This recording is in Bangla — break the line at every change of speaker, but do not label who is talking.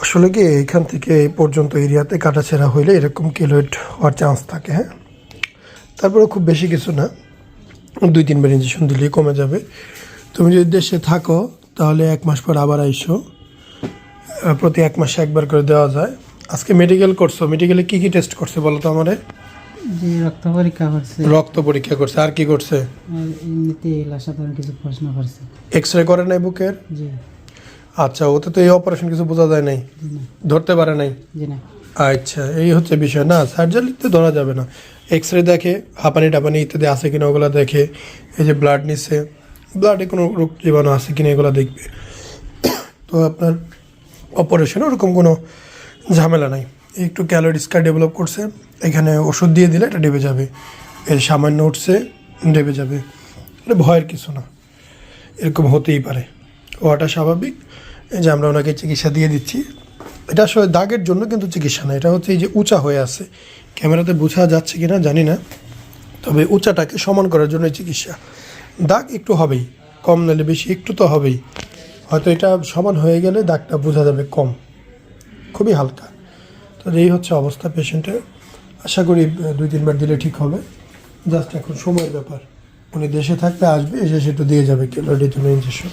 আসলে কি এখান থেকে এই পর্যন্ত এরিয়াতে কাটাছেঁড়া হইলে এরকম কেলয়েড হওয়ার চান্স থাকে, হ্যাঁ। তারপরে খুব বেশি কিছু না, 2-3 বার ইঞ্জেকশন দিলেই কমে যাবে। তুমি যদি দেশে থাকো তাহলে 1 মাস পর আবার আইসো, প্রতি 1 মাসে একবার করে দেওয়া যায়। আজকে মেডিকেল করছো, মেডিকেলে কী কী টেস্ট করছে বলো তো আমারে?
যে রক্ত পরীক্ষা করছে,
রক্ত পরীক্ষা করছে, আর কি করছে?
আর এমনিতে সাধারণ কিছু প্রশ্ন করছে।
এক্স-রে করে নাই বুকের?
জি।
আচ্ছা, ওতে তো এই অপারেশন কিছু বোঝা যায় নাই,
জি না।
ধরতে পারে নাই?
জি না।
আচ্ছা, এই হচ্ছে বিষয়। না, সার্জারিতে ধরা যাবে না। এক্স-রে দেখে, হাঁপানি টাপানি ইত্যাদি আছে কিনা ওগুলো দেখে, এই যে ব্লাড নিচ্ছে, ব্লাডে কোনো রোগ জীবাণু আছে কিনা এগুলো দেখবে। তো আপনার অপারেশনে ওরকম কোনো ঝামেলা নাই। একটু ক্যালোরি স্কার ডেভেলপ করছে, এখানে ওষুধ দিয়ে দিলে এটা ডেবে যাবে। এর সামান্য উঠছে, ডেবে যাবে, এটা ভয়ের কিছু না, এরকম হতেই পারে, হওয়াটা স্বাভাবিক। এই যে আমরা ওনাকে চিকিৎসা দিয়ে দিচ্ছি, এটা আসলে দাগের জন্য কিন্তু চিকিৎসা না, এটা হচ্ছে এই যে উঁচা হয়ে আছে, ক্যামেরাতে বোঝা যাচ্ছে কি না জানি না, তবে উঁচাটাকে সমান করার জন্য চিকিৎসা। দাগ একটু হবেই, কম নাহলে বেশি একটু তো হবেই, হয়তো এটা সমান হয়ে গেলে দাগটা বোঝা যাবে কম, খুবই হালকা। তো এই হচ্ছে অবস্থা পেশেন্টের। আশা করি 2-3 বার দিলে ঠিক হবে, জাস্ট এখন সময়ের ব্যাপার। উনি দেশে থাকলে আসবে, এসে সেটা দিয়ে যাবে কেলোডির জন্য ইঞ্জেকশন।